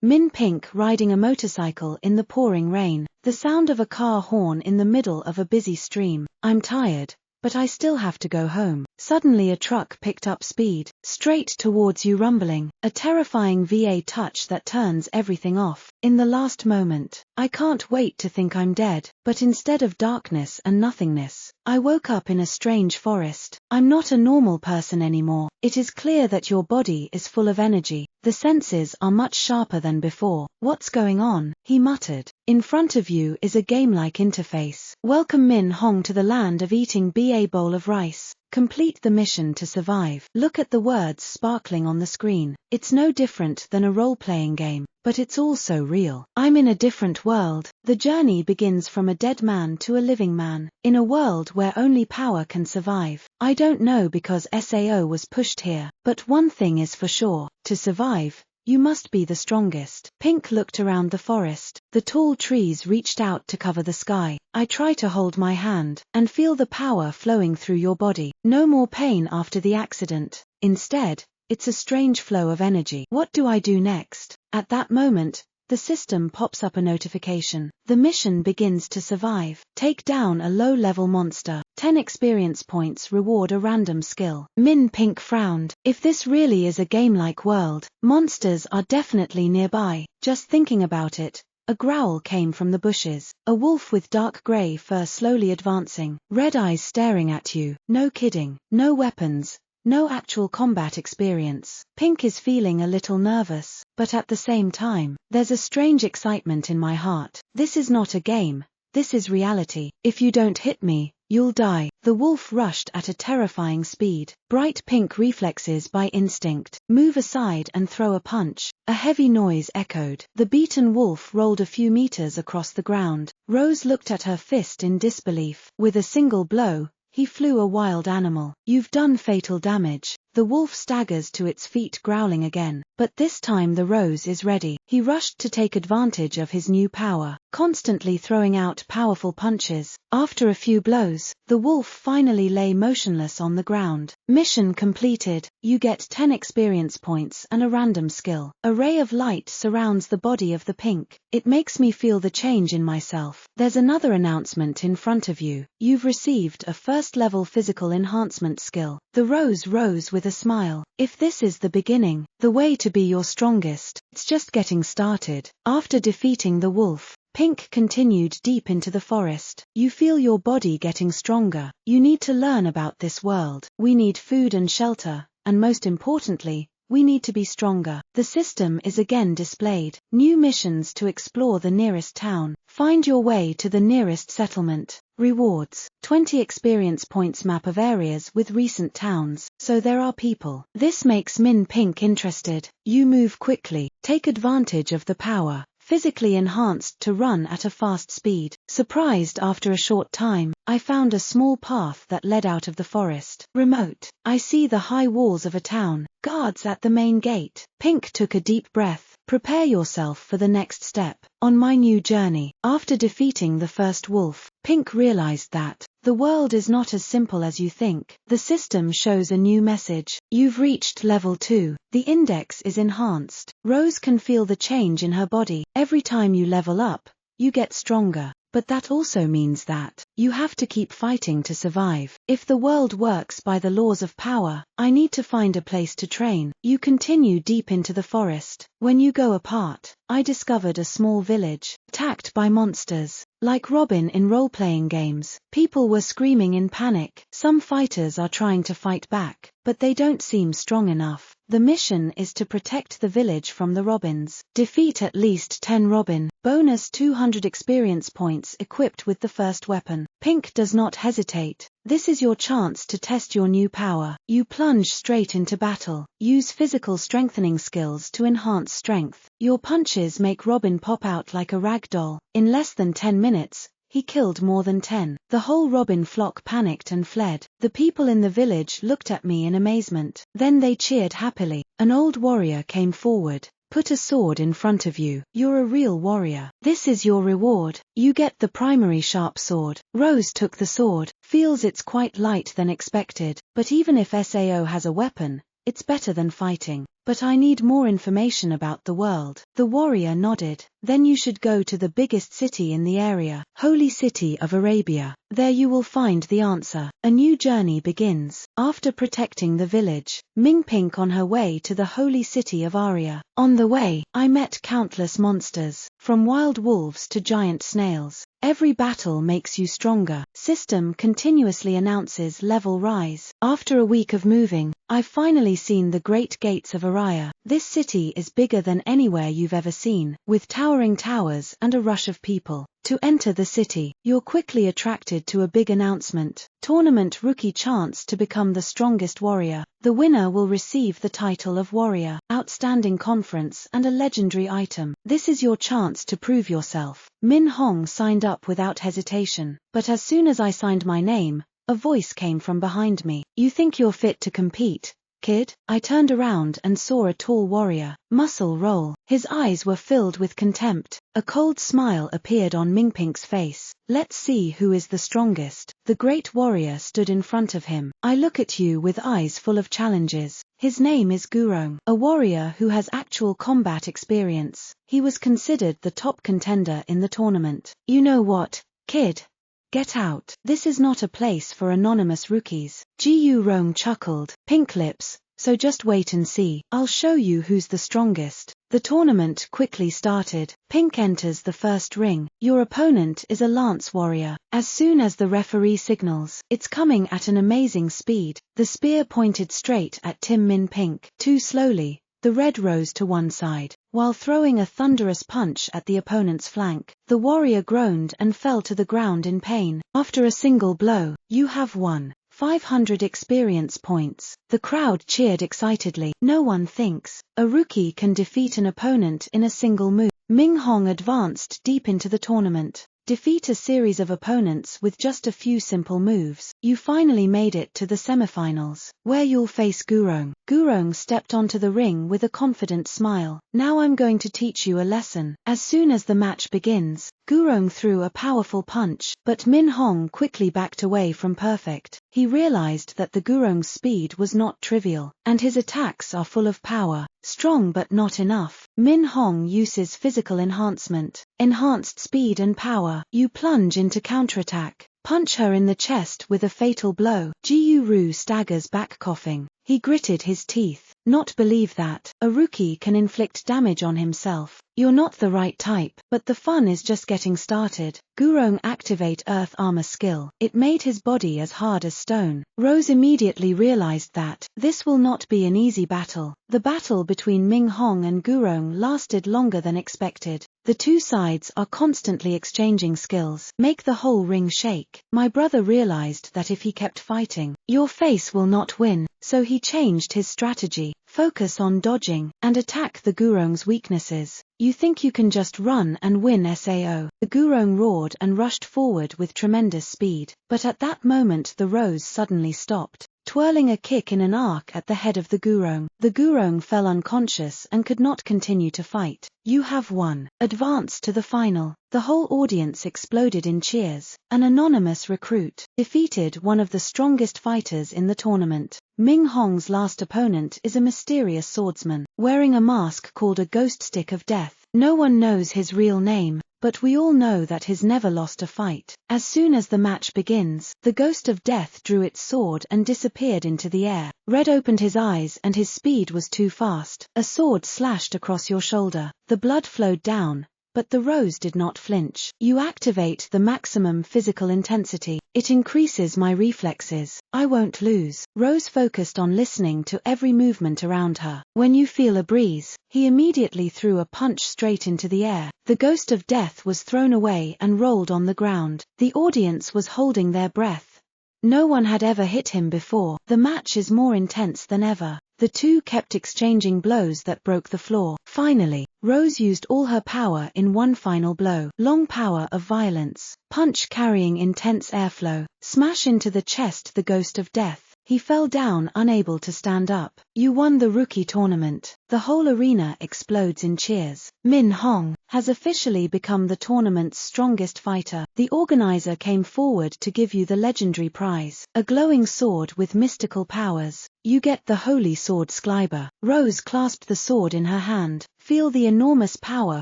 Min Pink riding a motorcycle in the pouring rain, the sound of a car horn in the middle of a busy stream. I'm tired, but I still have to go home. Suddenly a truck picked up speed, straight towards you rumbling, a terrifying VA touch that turns everything off. In the last moment, I can't wait to think I'm dead, but instead of darkness and nothingness, I woke up in a strange forest. I'm not a normal person anymore. It is clear that your body is full of energy. The senses are much sharper than before. What's going on? He muttered. In front of you is a game-like interface. Welcome Minh Hong to the land of eating a bowl of rice. Complete the mission to survive. Look at the words sparkling on the screen. It's no different than a role-playing game, but it's also real. I'm in a different world. The journey begins from a dead man to a living man, in a world where only power can survive. I don't know because SAO was pushed here, but one thing is for sure, to survive, you must be the strongest. Pink looked around the forest. The tall trees reached out to cover the sky. I try to hold my hand and feel the power flowing through your body. No more pain after the accident. Instead, it's a strange flow of energy. What do I do next? At that moment, the system pops up a notification. The mission begins to survive. Take down a low-level monster. 10 experience points reward a random skill. Min Pink frowned. If this really is a game-like world, monsters are definitely nearby. Just thinking about it, a growl came from the bushes. A wolf with dark grey fur slowly advancing. Red eyes staring at you. No kidding. No weapons. No actual combat experience. Pink is feeling a little nervous, but at the same time, there's a strange excitement in my heart. This is not a game. This is reality. If you don't hit me, you'll die. The wolf rushed at a terrifying speed. Bright pink reflexes by instinct. Move aside and throw a punch. A heavy noise echoed. The beaten wolf rolled a few meters across the ground. Rose looked at her fist in disbelief. With a single blow, he flew a wild animal. You've done fatal damage. The wolf staggers to its feet growling again, but this time the Rose is ready. He rushed to take advantage of his new power, constantly throwing out powerful punches. After a few blows, the wolf finally lay motionless on the ground. Mission completed. You get 10 experience points and a random skill. A ray of light surrounds the body of the Pink. It makes me feel the change in myself. There's another announcement in front of you. You've received a first-level physical enhancement skill. The Rose rose with a smile. If this is the beginning, the way to be your strongest, it's just getting started. After defeating the wolf, Pink continued deep into the forest. You feel your body getting stronger. You need to learn about this world. We need food and shelter, and most importantly, we need to be stronger. The system is again displayed. New missions to explore the nearest town. Find your way to the nearest settlement. Rewards. 20 experience points. Map of areas with recent towns, so there are people. This makes Min Pink interested. You move quickly. Take advantage of the power. Physically enhanced to run at a fast speed. Surprised after a short time, I found a small path that led out of the forest. Remote. I see the high walls of a town. Guards at the main gate. Pink took a deep breath. Prepare yourself for the next step. On my new journey, after defeating the first wolf, Pink realized that the world is not as simple as you think. The system shows a new message. You've reached level 2. The index is enhanced. Rose can feel the change in her body. Every time you level up, you get stronger. But that also means that you have to keep fighting to survive. If the world works by the laws of power, I need to find a place to train. You continue deep into the forest. When you go apart, I discovered a small village, attacked by monsters. Like Robin in role-playing games, people were screaming in panic. Some fighters are trying to fight back, but they don't seem strong enough. The mission is to protect the village from the Robins. Defeat at least 10 Robin. Bonus 200 experience points equipped with the first weapon. Pink does not hesitate. This is your chance to test your new power. You plunge straight into battle. Use physical strengthening skills to enhance strength. Your punches make Robin pop out like a rag doll. In less than 10 minutes, he killed more than 10. The whole Robin flock panicked and fled. The people in the village looked at me in amazement. Then they cheered happily. An old warrior came forward. Put a sword in front of you. You're a real warrior. This is your reward. You get the primary sharp sword. Rose took the sword. Feels it's quite light than expected, but even if SAO has a weapon, it's better than fighting. but I need more information about the world. The warrior nodded. Then you should go to the biggest city in the area, Holy City of Arabia. There you will find the answer. A new journey begins. After protecting the village, Ming-Pink on her way to the Holy City of Aria. On the way, I met countless monsters, from wild wolves to giant snails. Every battle makes you stronger. System continuously announces level rise. After a week of moving, I've finally seen the great gates of Aria. This city is bigger than anywhere you've ever seen, with towering towers and a rush of people. To enter the city, you're quickly attracted to a big announcement. Tournament rookie chance to become the strongest warrior. The winner will receive the title of warrior, outstanding conference and a legendary item. This is your chance to prove yourself. Minh Hong signed up without hesitation, but as soon as I signed my name, a voice came from behind me. You think you're fit to compete, kid? I turned around and saw a tall warrior, muscle roll. His eyes were filled with contempt. A cold smile appeared on Ming-Pink's face. Let's see who is the strongest. The great warrior stood in front of him. I look at you with eyes full of challenges. His name is Gurong, a warrior who has actual combat experience. He was considered the top contender in the tournament. You know what, kid? Get out. This is not a place for anonymous rookies. Gurong chuckled. Pink lips. So just wait and see. I'll show you who's the strongest. The tournament quickly started. Pink enters the first ring. Your opponent is a lance warrior. As soon as the referee signals, it's coming at an amazing speed. The spear pointed straight at Tim Min Pink. Too slowly, the red rose to one side. While throwing a thunderous punch at the opponent's flank, the warrior groaned and fell to the ground in pain. After a single blow, you have won 500 experience points. The crowd cheered excitedly. No one thinks a rookie can defeat an opponent in a single move. Minh Hong advanced deep into the tournament. Defeat a series of opponents with just a few simple moves. You finally made it to the semifinals, where you'll face Gurong. Gurong stepped onto the ring with a confident smile. Now I'm going to teach you a lesson. As soon as the match begins, Gurong threw a powerful punch, but Minh Hong quickly backed away from perfect. He realized that the Gurong's speed was not trivial, and his attacks are full of power. Strong but not enough. Minh Hong uses physical enhancement, enhanced speed and power. You plunge into counterattack. Punch her in the chest with a fatal blow. Guru staggers back coughing. He gritted his teeth. Not believe that. A rookie can inflict damage on himself. You're not the right type, but the fun is just getting started. Gurong activate earth armor skill. It made his body as hard as stone. Rose immediately realized that this will not be an easy battle. The battle between Minh Hong and Gurong lasted longer than expected. The two sides are constantly exchanging skills, make the whole ring shake. My brother realized that if he kept fighting, your face will not win, so he changed his strategy. Focus on dodging, and attack the Gurong's weaknesses. You think you can just run and win SAO. The Gurong roared and rushed forward with tremendous speed, but at that moment the rose suddenly stopped, twirling a kick in an arc at the head of the Gurong. The Gurong fell unconscious and could not continue to fight. You have won. Advance to the final. The whole audience exploded in cheers. An anonymous recruit defeated one of the strongest fighters in the tournament. Minh Hong's last opponent is a mysterious swordsman, wearing a mask called a ghost stick of death. No one knows his real name, but we all know that he's never lost a fight. As soon as the match begins, the ghost of death drew its sword and disappeared into the air. Red opened his eyes and his speed was too fast. A sword slashed across your shoulder. The blood flowed down, but the rose did not flinch. You activate the maximum physical intensity. It increases my reflexes. I won't lose. Rose focused on listening to every movement around her. When you feel a breeze, he immediately threw a punch straight into the air. The ghost of death was thrown away and rolled on the ground. The audience was holding their breath. No one had ever hit him before. The match is more intense than ever. The two kept exchanging blows that broke the floor. Finally, Rose used all her power in one final blow. Long power of violence. Punch carrying intense airflow. Smash into the chest the ghost of death. He fell down unable to stand up. You won the rookie tournament. The whole arena explodes in cheers. Minh Hong has officially become the tournament's strongest fighter. The organizer came forward to give you the legendary prize, a glowing sword with mystical powers. You get the holy sword Sklyber. Rose clasped the sword in her hand. Feel the enormous power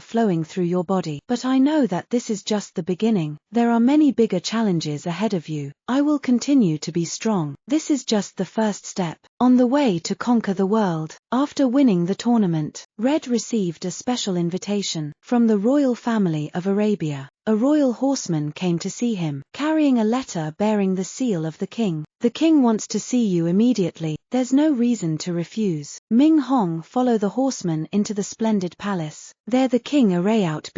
flowing through your body. But I know that this is just the beginning. There are many bigger challenges ahead of you. I will continue to be strong. This is just the first step on the way to conquer the world. After winning the tournament, Red received a special invitation from the royal family of Arabia. A royal horseman came to see him, carrying a letter bearing the seal of the king. The king wants to see you immediately. There's no reason to refuse. Minh Hong follow the horseman into the splendid palace. There the king Araout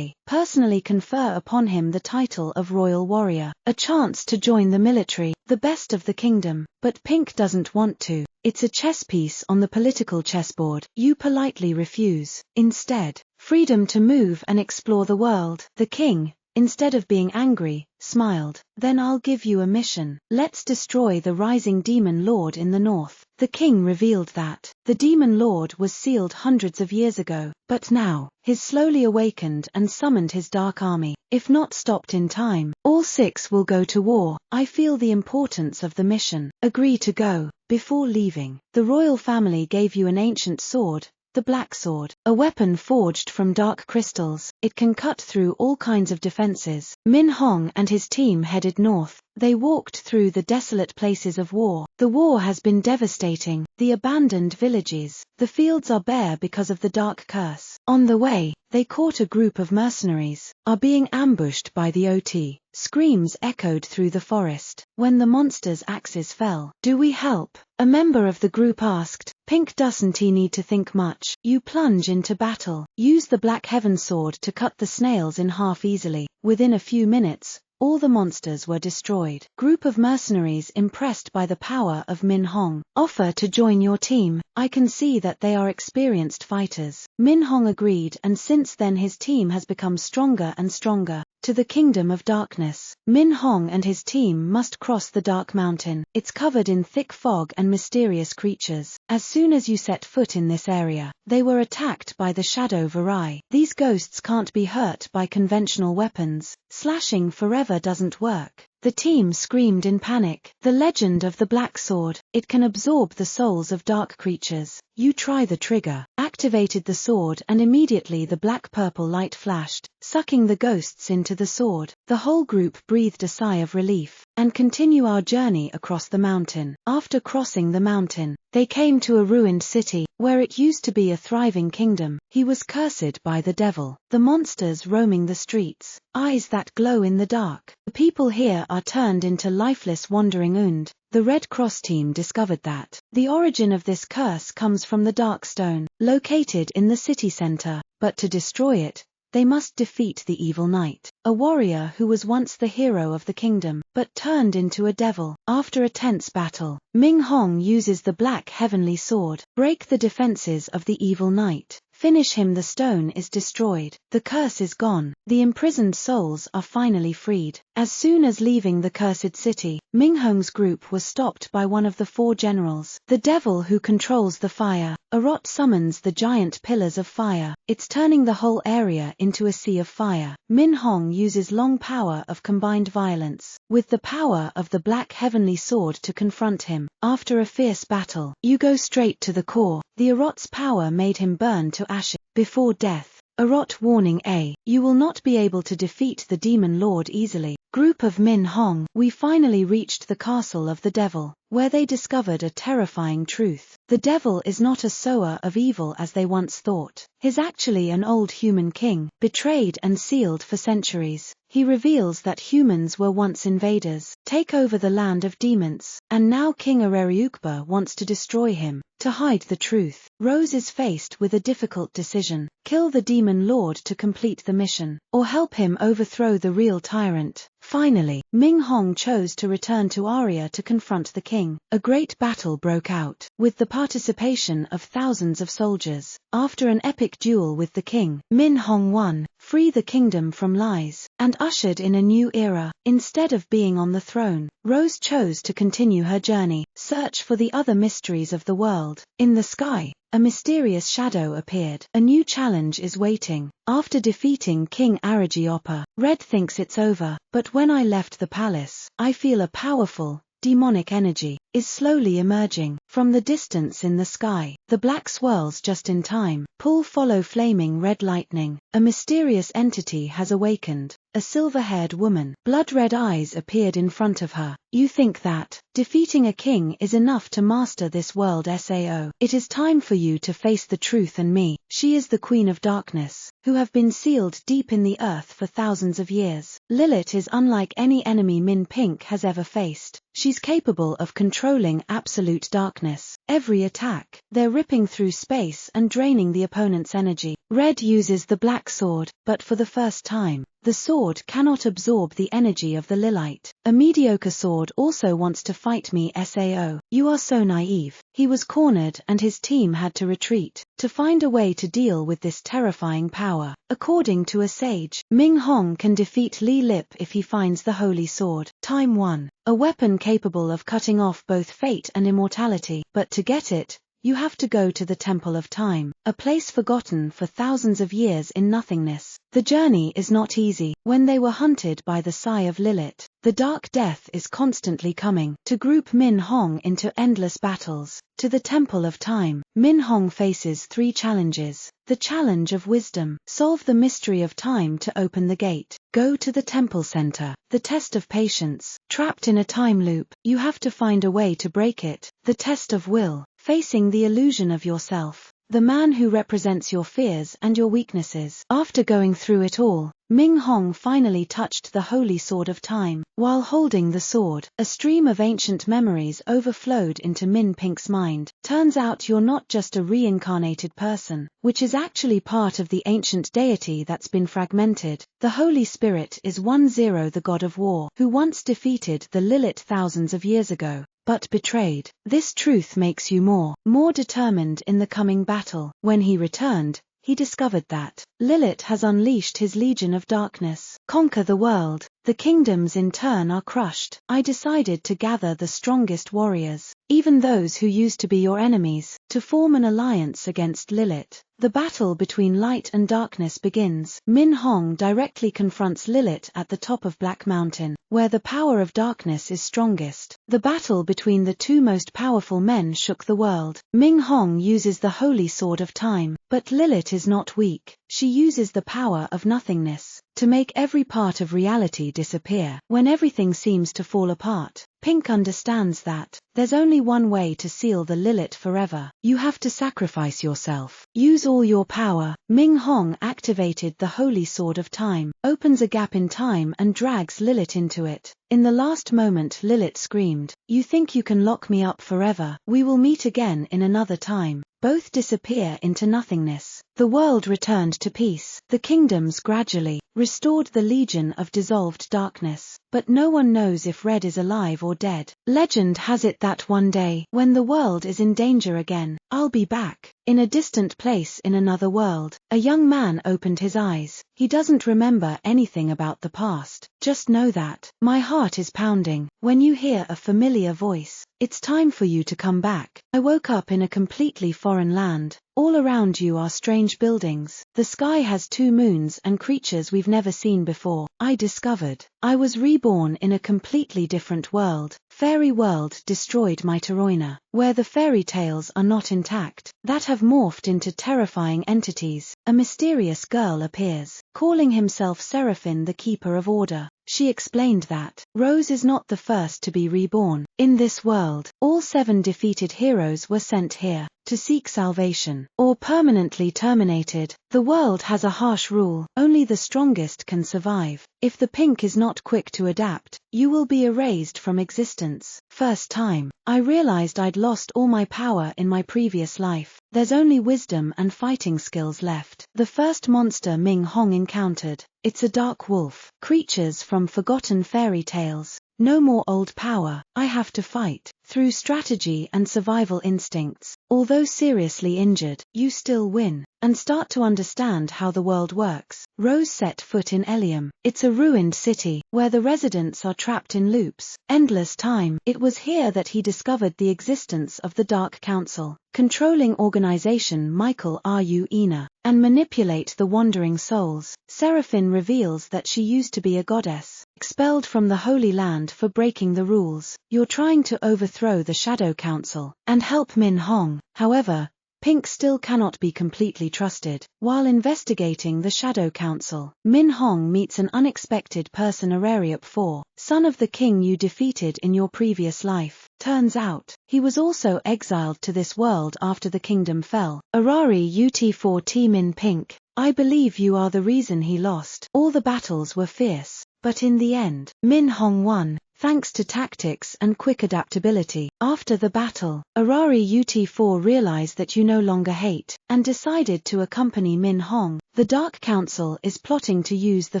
personally confer upon him the title of royal warrior, a chance to join the military, the best of the kingdom. But Pink doesn't want to. It's a chess piece on the political chessboard. You politely refuse. Instead, freedom to move and explore the world. The king, instead of being angry, smiled. Then I'll give you a mission. Let's destroy the rising demon lord in the north. The king revealed that the demon lord was sealed hundreds of years ago, but now, he's slowly awakened and summoned his dark army. If not stopped in time, all six will go to war. I feel the importance of the mission. Agree to go. Before leaving, the royal family gave you an ancient sword, the Black Sword, a weapon forged from dark crystals. It can cut through all kinds of defenses. Minh Hong and his team headed north. They walked through the desolate places of war. The war has been devastating. The abandoned villages. The fields are bare because of the dark curse. On the way, they caught a group of mercenaries, are being ambushed by the OT. Screams echoed through the forest. When the monster's axes fell, "Do we help?" a member of the group asked. Pink doesn't need to think much. You plunge into battle. Use the Black Heaven sword to cut the snails in half easily. Within a few minutes, all the monsters were destroyed. Group of mercenaries impressed by the power of Minh Hong offer to join your team. I can see that they are experienced fighters. Minh Hong agreed, and since then his team has become stronger and stronger. To the kingdom of darkness. Minh Hong and his team must cross the dark mountain. It's covered in thick fog and mysterious creatures. As soon as you set foot in this area, they were attacked by the Shadow Varai. These ghosts can't be hurt by conventional weapons. Slashing forever doesn't work. The team screamed in panic. The legend of the Black Sword. It can absorb the souls of dark creatures. You try the trigger, activated the sword, and immediately the black-purple light flashed, sucking the ghosts into the sword. The whole group breathed a sigh of relief, and continue our journey across the mountain. After crossing the mountain, they came to a ruined city, where it used to be a thriving kingdom. He was cursed by the devil. The monsters roaming the streets, eyes that glow in the dark. The people here are turned into lifeless wandering und. The Red Cross team discovered that the origin of this curse comes from the Dark Stone, located in the city center, but to destroy it, they must defeat the evil knight, a warrior who was once the hero of the kingdom, but turned into a devil. After a tense battle, Minh Hong uses the Black Heavenly Sword, break the defenses of the evil knight. Finish him. The stone is destroyed. The curse is gone. The imprisoned souls are finally freed. As soon as leaving the cursed city, Minh Hong's group was stopped by one of the four generals. The devil who controls the fire. Arot summons the giant pillars of fire. It's turning the whole area into a sea of fire. Minh Hong uses long power of combined violence, with the power of the Black Heavenly Sword to confront him. After a fierce battle, you go straight to the core. The Arot's power made him burn to ashes. Before death, Arot warning you will not be able to defeat the demon lord easily. Group of Minh Hong. We finally reached the castle of the devil, where they discovered a terrifying truth. The devil is not a sower of evil as they once thought. He's actually an old human king, betrayed and sealed for centuries. He reveals that humans were once invaders, take over the land of demons, and now King Arariukba wants to destroy him. To hide the truth, Rose is faced with a difficult decision: kill the demon lord to complete the mission, or help him overthrow the real tyrant. Finally, Minh Hong chose to return to Arya to confront the king. A great battle broke out, with the participation of thousands of soldiers. After an epic duel with the king, Minh Hong won, free the kingdom from lies, and ushered in a new era. Instead of being on the throne, Rose chose to continue her journey, search for the other mysteries of the world. In the sky, a mysterious shadow appeared. A new challenge is waiting. After defeating King Aragiopa, Red thinks it's over, but when I left the palace, I feel a powerful, demonic energy is slowly emerging from the distance in the sky. The black swirls just in time. Follow flaming red lightning. A mysterious entity has awakened. A silver-haired woman. Blood-red eyes appeared in front of her. You think that defeating a king is enough to master this world? Sao. It is time for you to face the truth and me. She is the Queen of Darkness, who have been sealed deep in the earth for thousands of years. Lilith is unlike any enemy Min Pink has ever faced. She's capable of controlling absolute darkness. Every attack, they're ripping through space and draining the opponent's energy. Red uses the black sword, but for the first time, the sword cannot absorb the energy of the Lilite. A mediocre sword also wants to fight me. Sao. You are so naive. He was cornered and his team had to retreat to find a way to deal with this terrifying power. According to a sage, Minh Hong can defeat Li Lip if he finds the holy sword. Time 1. A weapon capable of cutting off both fate and immortality. But to get it, you have to go to the Temple of Time, a place forgotten for thousands of years in nothingness. The journey is not easy. When they were hunted by the Sigh of Lilith, the dark death is constantly coming to group Minh Hong into endless battles. To the Temple of Time, Minh Hong faces 3 challenges. The challenge of wisdom. Solve the mystery of time to open the gate. Go to the temple center. The test of patience. Trapped in a time loop, you have to find a way to break it. The test of will. Facing the illusion of yourself. The man who represents your fears and your weaknesses. After going through it all, Minh Hong finally touched the holy sword of time. While holding the sword, a stream of ancient memories overflowed into Min Pink's mind. Turns out you're not just a reincarnated person, which is actually part of the ancient deity that's been fragmented. The Holy Spirit is 10, the god of war, who once defeated the Lilith thousands of years ago, but betrayed. This truth makes you more determined in the coming battle. When he returned, he discovered that Lilith has unleashed his legion of darkness. Conquer the world. The kingdoms in turn are crushed. I decided to gather the strongest warriors, even those who used to be your enemies, to form an alliance against Lilith. The battle between light and darkness begins. Minh Hong directly confronts Lilith at the top of Black Mountain, where the power of darkness is strongest. The battle between the 2 most powerful men shook the world. Minh Hong uses the holy sword of time, but Lilith is not weak. She uses the power of nothingness to make every part of reality disappear. When everything seems to fall apart, Pink understands that there's only one way to seal the Lilith forever. You have to sacrifice yourself. Use all your power. Minh Hong activated the holy sword of time, opens a gap in time and drags Lilith into it. In the last moment Lilith screamed, "You think you can lock me up forever? We will meet again in another time." Both disappear into nothingness. The world returned to peace. The kingdoms gradually restored the legion of dissolved darkness. But no one knows if Red is alive or dead. Legend has it that one day, when the world is in danger again, I'll be back. In a distant place in another world, a young man opened his eyes. He doesn't remember anything about the past. Just know that my heart is pounding. When you hear a familiar voice, it's time for you to come back. I woke up in a completely foreign land. All around you are strange buildings. The sky has 2 moons and creatures we've never seen before. I discovered I was reborn in a completely different world. Fairy world destroyed my Taroina, where the fairy tales are not intact, that have morphed into terrifying entities. A mysterious girl appears, calling himself Seraphine, the keeper of order. She explained that Rose is not the first to be reborn. In this world, all 7 defeated heroes were sent here to seek salvation, or permanently terminated. The world has a harsh rule: only the strongest can survive. If the pink is not quick to adapt, you will be erased from existence. First time, I realized I'd lost all my power in my previous life. There's only wisdom and fighting skills left. The first monster Minh Hong encountered, it's a dark wolf. Creatures from forgotten fairy tales. No more old power, I have to fight. Through strategy and survival instincts, although seriously injured, you still win, and start to understand how the world works. Rose set foot in Elium. It's a ruined city, where the residents are trapped in loops, endless time. It was here that he discovered the existence of the Dark Council, controlling organization Michael Ruina, and manipulate the wandering souls. Seraphine reveals that she used to be a goddess, expelled from the Holy Land for breaking the rules. You're trying to overthrow the Shadow Council, and help Minh Hong. However, Pink still cannot be completely trusted. While investigating the Shadow Council, Minh Hong meets an unexpected person, Arariup IV, son of the king you defeated in your previous life. Turns out, he was also exiled to this world after the kingdom fell. Arariup4 Min Pink, I believe you are the reason he lost. All the battles were fierce, but in the end, Minh Hong won, thanks to tactics and quick adaptability. After the battle, Arariup4 realized that you no longer hate, and decided to accompany Minh Hong. The Dark Council is plotting to use the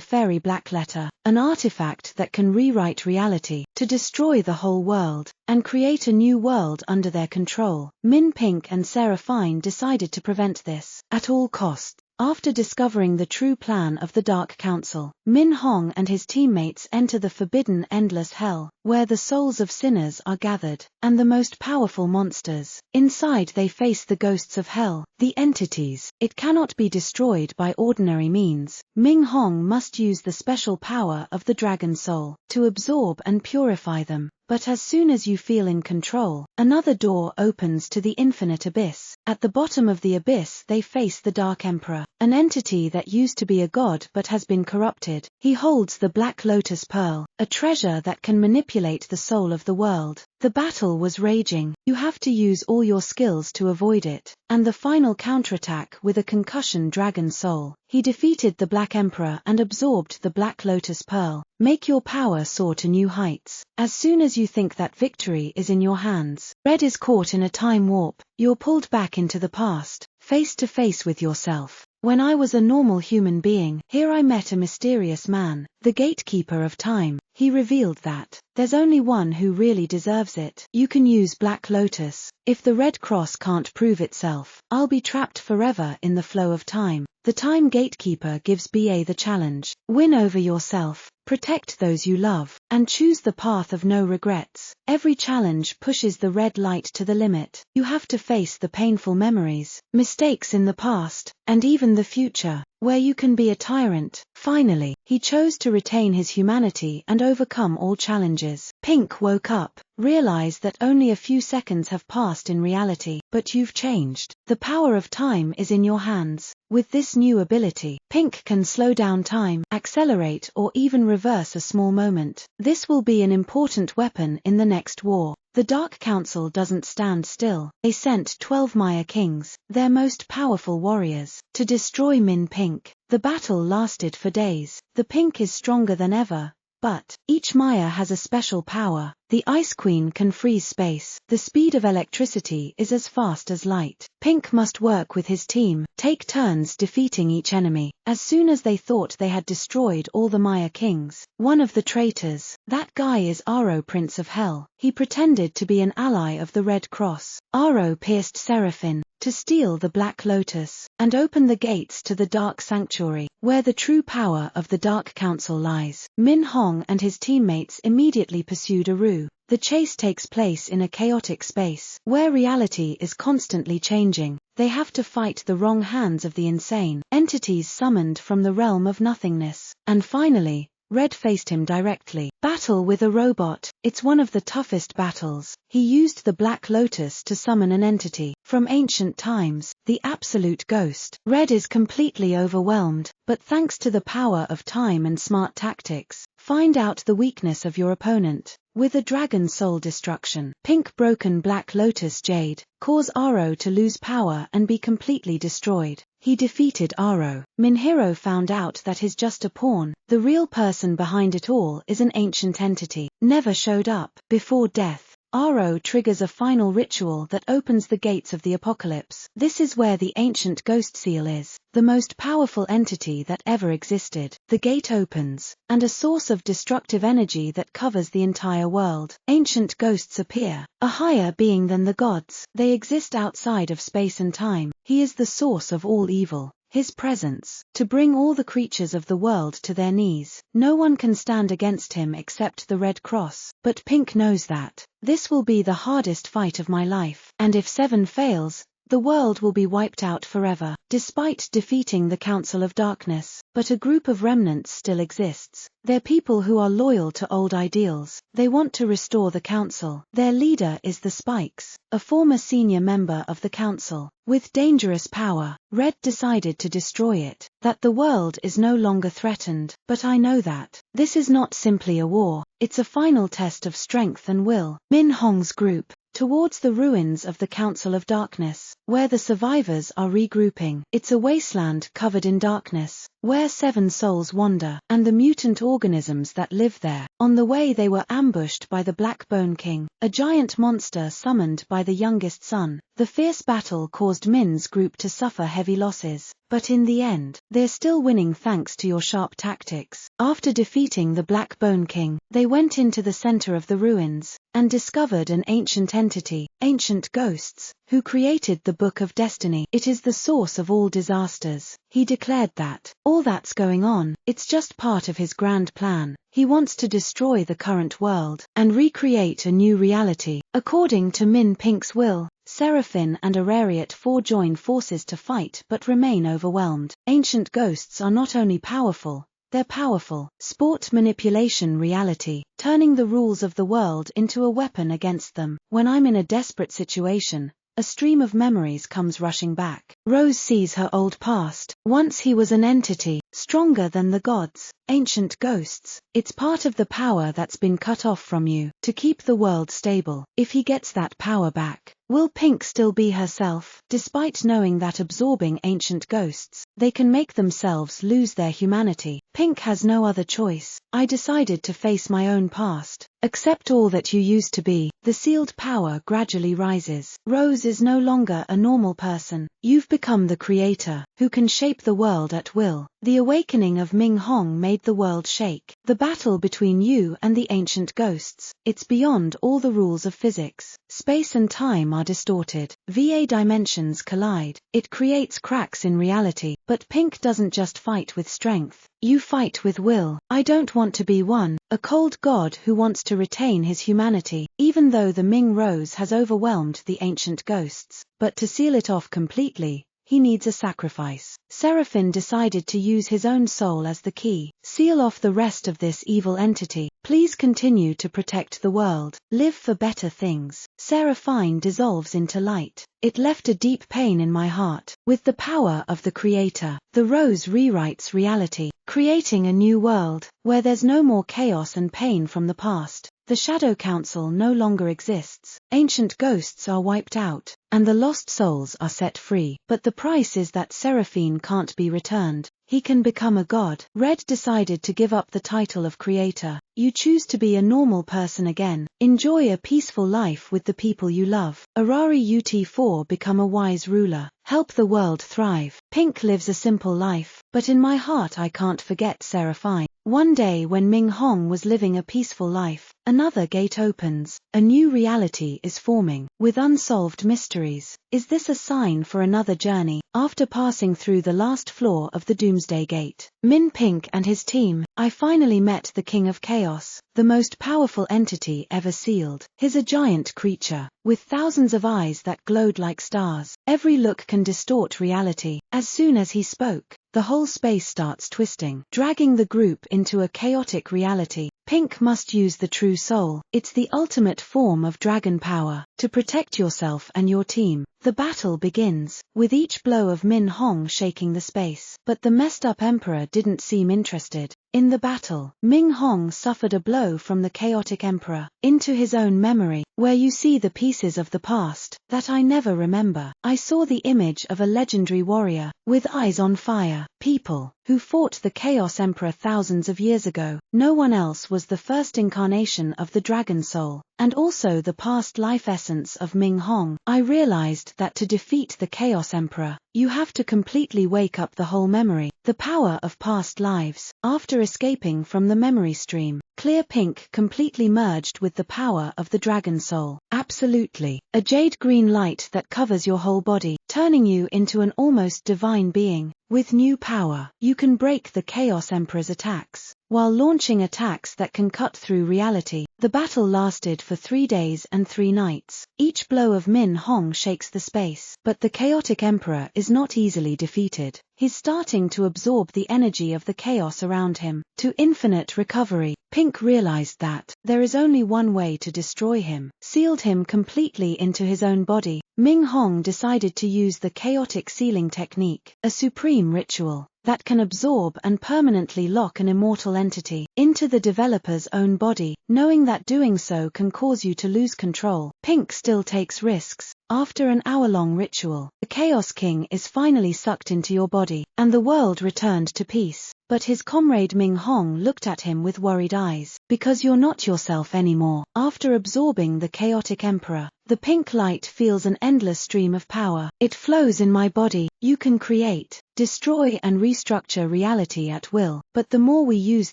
fairy black letter, an artifact that can rewrite reality, to destroy the whole world, and create a new world under their control. Min Pink and Seraphine decided to prevent this, at all costs. After discovering the true plan of the Dark Council, Minh Hong and his teammates enter the forbidden endless hell, where the souls of sinners are gathered, and the most powerful monsters. Inside they face the ghosts of hell, the entities. It cannot be destroyed by ordinary means. Minh Hong must use the special power of the dragon soul, to absorb and purify them. But as soon as you feel in control, another door opens to the infinite abyss. At the bottom of the abyss they face the Dark Emperor, an entity that used to be a god but has been corrupted. He holds the Black Lotus Pearl, a treasure that can manipulate the soul of the world. The battle was raging. You have to use all your skills to avoid it, and the final counterattack with a concussion dragon soul. He defeated the Black Emperor and absorbed the Black Lotus Pearl. Make your power soar to new heights. As soon as you think that victory is in your hands, Red is caught in a time warp. You're pulled back into the past, face to face with yourself. When I was a normal human being, here I met a mysterious man, the gatekeeper of time. He revealed that there's only one who really deserves it. You can use Black Lotus. If the Red Cross can't prove itself, I'll be trapped forever in the flow of time. The Time Gatekeeper gives BA the challenge. Win over yourself, protect those you love, and choose the path of no regrets. Every challenge pushes the red light to the limit. You have to face the painful memories, mistakes in the past, and even the future, where you can be a tyrant. Finally, he chose to retain his humanity and overcome all challenges. Pink woke up, realized that only a few seconds have passed in reality, but you've changed. The power of time is in your hands. With this new ability, Pink can slow down time, accelerate or even reverse a small moment. This will be an important weapon in the next war. The Dark Council doesn't stand still. They sent 12 Maya kings, their most powerful warriors, to destroy Min Pink. The battle lasted for days. The Pink is stronger than ever, but each Maya has a special power. The Ice Queen can freeze space. The speed of electricity is as fast as light. Pink must work with his team, take turns defeating each enemy. As soon as they thought they had destroyed all the Maya kings, one of the traitors, that guy is Aro, Prince of Hell. He pretended to be an ally of the Red Cross. Aro pierced Seraphine to steal the Black Lotus and open the gates to the Dark Sanctuary, where the true power of the Dark Council lies. Minh Hong and his teammates immediately pursued Aru. The chase takes place in a chaotic space, where reality is constantly changing. They have to fight the wrong hands of the insane entities summoned from the realm of nothingness. And finally, Red faced him directly. Battle with a robot. It's one of the toughest battles. He used the Black Lotus to summon an entity from ancient times, the Absolute Ghost. Red is completely overwhelmed, but thanks to the power of time and smart tactics, find out the weakness of your opponent. With a Dragon Soul Destruction, Pink broken Black Lotus Jade, cause Aro to lose power and be completely destroyed. He defeated Aro. Minhiro found out that he's just a pawn. The real person behind it all is an ancient entity. Never showed up. Before death, Aro triggers a final ritual that opens the gates of the apocalypse. This is where the ancient ghost seal is, the most powerful entity that ever existed. The gate opens, and a source of destructive energy that covers the entire world. Ancient ghosts appear, a higher being than the gods. They exist outside of space and time. He is the source of all evil. His presence, to bring all the creatures of the world to their knees. No one can stand against him except the Red Cross, but Pink knows that. This will be the hardest fight of my life, and if 7 fails, the world will be wiped out forever. Despite defeating the Council of Darkness, but a group of remnants still exists. They're people who are loyal to old ideals. They want to restore the council. Their leader is the Spikes, a former senior member of the council. With dangerous power, Red decided to destroy it. That the world is no longer threatened, but I know that. This is not simply a war, it's a final test of strength and will. Minh Hong's group, towards the ruins of the Council of Darkness, where the survivors are regrouping. It's a wasteland covered in darkness, where 7 souls wander, and the mutant organisms that live there. On the way they were ambushed by the Black Bone King, a giant monster summoned by the youngest son. The fierce battle caused Min's group to suffer heavy losses, but in the end, they're still winning thanks to your sharp tactics. After defeating the Black Bone King, they went into the center of the ruins, and discovered an ancient entity, ancient ghosts, who created the Book of Destiny. It is the source of all disasters. He declared that, all that's going on, it's just part of his grand plan. He wants to destroy the current world, and recreate a new reality. According to Min Pink's will, Seraphine and Arariat join forces to fight but remain overwhelmed. Ancient ghosts are not only powerful, they're powerful. Sport manipulation reality, turning the rules of the world into a weapon against them. When I'm in a desperate situation, a stream of memories comes rushing back. Rose sees her old past. Once he was an entity, stronger than the gods. Ancient ghosts, it's part of the power that's been cut off from you, to keep the world stable. If he gets that power back, will Pink still be herself? Despite knowing that absorbing ancient ghosts, they can make themselves lose their humanity, Pink has no other choice. I decided to face my own past. Accept all that you used to be. The sealed power gradually rises. Rose is no longer a normal person. You've become the creator, who can shape the world at will. The awakening of Minh Hong made the world shake. The battle between you and the ancient ghosts, it's beyond all the rules of physics. Space and time are distorted. VA dimensions collide. It creates cracks in reality. But Pink doesn't just fight with strength. You fight with will. I don't want to be one, a cold god who wants to retain his humanity, even though the Ming Rose has overwhelmed the ancient ghosts. But to seal it off completely, he needs a sacrifice. Seraphine decided to use his own soul as the key. Seal off the rest of this evil entity. Please continue to protect the world. Live for better things. Seraphine dissolves into light. It left a deep pain in my heart. With the power of the Creator, the Rose rewrites reality, creating a new world, where there's no more chaos and pain from the past. The Shadow Council no longer exists. Ancient ghosts are wiped out, and the lost souls are set free. But the price is that Seraphine can't be returned. He can become a god. Red decided to give up the title of creator. You choose to be a normal person again. Enjoy a peaceful life with the people you love. Arari UT4 become a wise ruler. Help the world thrive. Pink lives a simple life, but in my heart I can't forget Seraphine. One day when Minh Hong was living a peaceful life, another gate opens. A new reality is forming, with unsolved mysteries. Is this a sign for another journey? After passing through the last floor of the Doomsday Gate, Min Pink and his team, I finally met the King of Chaos, the most powerful entity ever sealed. He's a giant creature, with thousands of eyes that glowed like stars. Every look can distort reality. As soon as he spoke, the whole space starts twisting, dragging the group into a chaotic reality. Pink must use the true soul. It's the ultimate form of dragon power, to protect yourself and your team. The battle begins, with each blow of Minh Hong shaking the space. But the messed up emperor didn't seem interested. In the battle, Minh Hong suffered a blow from the chaotic emperor, into his own memory, where you see the pieces of the past that I never remember. I saw the image of a legendary warrior, with eyes on fire. People, who fought the Chaos Emperor thousands of years ago. No one else was the first incarnation of the dragon soul, and also the past life essence of Minh Hong. I realized that to defeat the Chaos Emperor, you have to completely wake up the whole memory, the power of past lives. After escaping from the memory stream, clear pink completely merged with the power of the dragon soul. Absolutely. A jade green light that covers your whole body, turning you into an almost divine being. With new power, you can break the Chaos Emperor's attacks, while launching attacks that can cut through reality. The battle lasted for 3 days and 3 nights. Each blow of Minh Hong shakes the space, but the chaotic emperor is not easily defeated. He's starting to absorb the energy of the chaos around him. To infinite recovery, Pink realized that there is only one way to destroy him, sealed him completely into his own body. Minh Hong decided to use the chaotic sealing technique, a supreme ritual that can absorb and permanently lock an immortal entity into the developer's own body, knowing that doing so can cause you to lose control. Pink still takes risks. After an hour-long ritual, the Chaos King is finally sucked into your body, and the world returned to peace. But his comrade Minh Hong looked at him with worried eyes. Because you're not yourself anymore. After absorbing the chaotic emperor, the pink light feels an endless stream of power. It flows in my body. You can create, destroy and restructure reality at will. But the more we use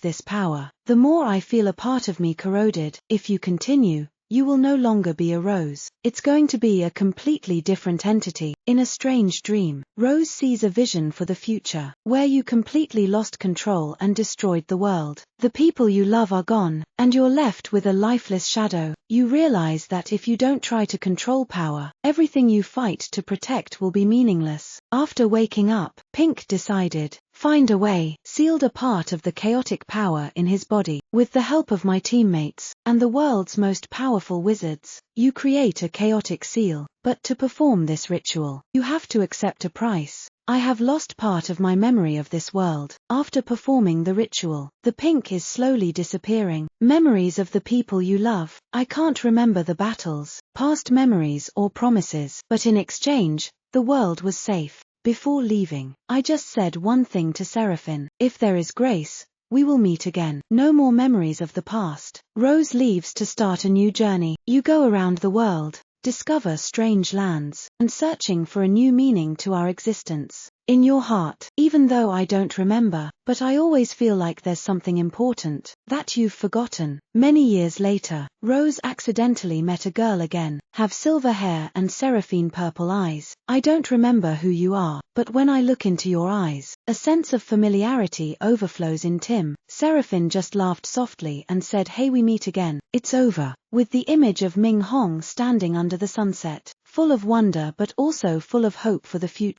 this power, the more I feel a part of me corroded. If you continue, you will no longer be a Rose. It's going to be a completely different entity. In a strange dream, Rose sees a vision for the future, where you completely lost control and destroyed the world. The people you love are gone, and you're left with a lifeless shadow. You realize that if you don't try to control power, everything you fight to protect will be meaningless. After waking up, Pink decided, find a way, sealed a part of the chaotic power in his body. With the help of my teammates, and the world's most powerful wizards, you create a chaotic seal. But to perform this ritual, you have to accept a price. I have lost part of my memory of this world. After performing the ritual, the pink is slowly disappearing. Memories of the people you love. I can't remember the battles, past memories or promises, but in exchange, the world was safe. Before leaving, I just said one thing to Seraphine: if there is grace, we will meet again. No more memories of the past. Rose leaves to start a new journey. You go around the world, discover strange lands, and searching for a new meaning to our existence. In your heart, even though I don't remember, but I always feel like there's something important that you've forgotten. Many years later, Rose accidentally met a girl again, have silver hair and seraphine purple eyes. I don't remember who you are, but when I look into your eyes, a sense of familiarity overflows in Tim. Seraphine just laughed softly and said, hey, we meet again. It's over. With the image of Minh Hong standing under the sunset, full of wonder but also full of hope for the future.